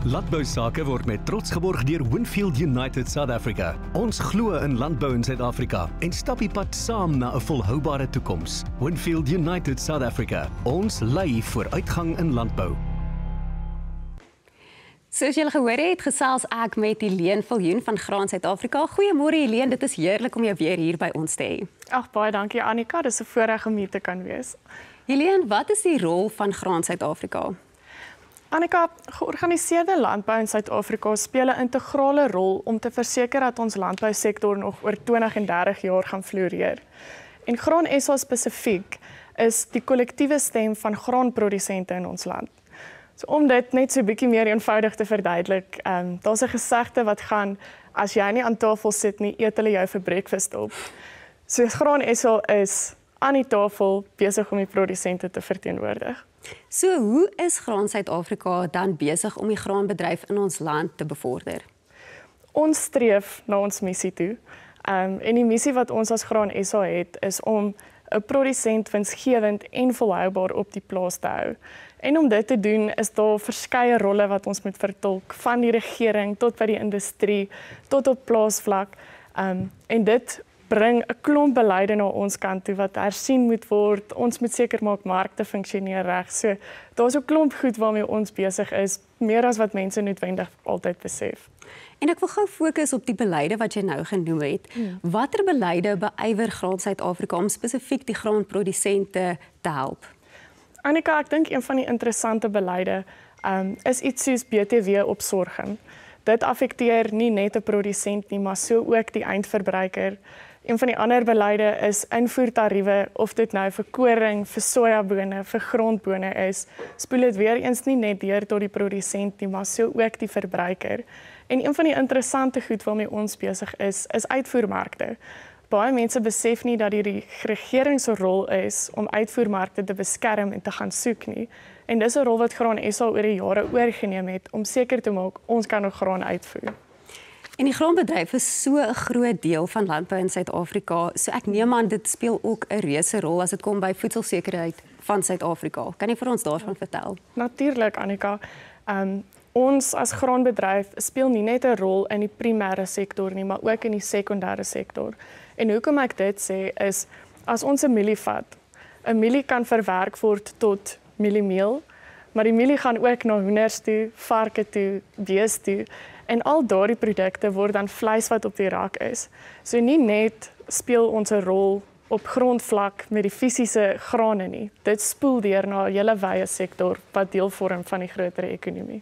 Landbou sake word met trots geborg deur Winfield United South Africa. Ons glo in landbou in Suid-Afrika en stap die pad saam na 'n volhoubare toekoms. Winfield United South Africa. Ons lei vooruitgang in landbou. Soos julle gehoor het, gesels ek met Helene Viljoen van Graan Suid-Afrika. Goeiemôre Helene, dit is heerlik om jou weer hier by ons te hê. Ag, baie dankie Annika, dis 'n voorreg om hier te kan wees. Helene, wat is die rol van Graan Suid-Afrika? Annika, georganiseerde landbou in Suid-Afrika speel 'n integrale rol om te verseker dat ons landbousektor nog oor 20 en 30 jaar gaan floreer. En Graan SA spesifiek is die kollektiewe stem van graanprodusente in ons land. So om dit net so 'n bietjie meer eenvoudig te verduidelik, daar's 'n gesegde wat gaan, as jy nie aan tafel sit nie, eet hulle jou vir breakfast op. So Graan SA is aan die tafel besig om die produsente te verteenwoordig. So hoe is Graan Suid-Afrika dan besig om die graanbedryf in ons land te bevorder? Ons streef na ons missie toe. En die missie wat ons as Graan SA het, is om 'n produsent winsgewend en volhoubaar op die plaas te hou. En om dit te doen, is daar verskeie rolle wat ons moet vertolk, van die regering tot by die industrie, tot op plaasvlak. En dit bring 'n klomp beleide na ons kant toe wat hersien moet word. Ons moet seker maak markte funksioneer reg. So daar's 'n klomp goed waarmee ons besig is, meer as wat mense noodwendig altyd besef. En ek wil gou fokus op die beleide wat jy nou genoem het. Watter beleide beywer Graan Suid-Afrika om spesifiek die graanprodusente te help? Annika, ek dink een van die interessante beleide is iets soos BTW op sorghum. Dit affekteer nie net 'n produsent nie, maar so ook die eindverbruiker. Een van die ander beleide is invoertariewe, of dit nou vir koring, vir sojabone, vir grondbone is, spoel dit weer eens nie net deur tot die produsent nie, maar so ook die verbruiker. En een van die interessante goed waarmee ons besig is uitvoermarkte. Baie mense besef nie dat die regering se rol is om uitvoermarkte te beskerm en te gaan soek nie. En dis 'n rol wat Graan SA oor die jare oorgeneem het om seker te maak ons kan nog graan uitvoer. En die graanbedryf is so 'n groot deel van landbou in Suid-Afrika, so ek neem aan dit speel ook 'n reuse rol as dit kom by voedselsekerheid van Suid-Afrika. Kan jy vir ons daarvan vertel? Natuurlik Annika. Ons as graanbedryf speel nie net 'n rol in die primêre sektor nie, maar ook in die sekondêre sektor. En hoekom ek dit sê is, as ons 'n mielie vat, 'n mielie kan verwerk word tot mieliemeel, maar die mielie gaan ook na hoenders toe, varke toe, beeste toe, en al daardie produkte word dan vleis wat op die rak is. So nie net speel ons 'n rol op grondvlak met die fisiese grane nie. Dit spoel deur na 'n hele wye sektor wat deel vorm van die groter ekonomie.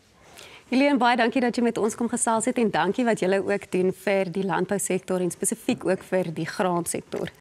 Helene, baie dankie dat jy met ons kom gesels het en dankie wat julle ook doen vir die landbousektor en spesifiek ook vir die graansektor.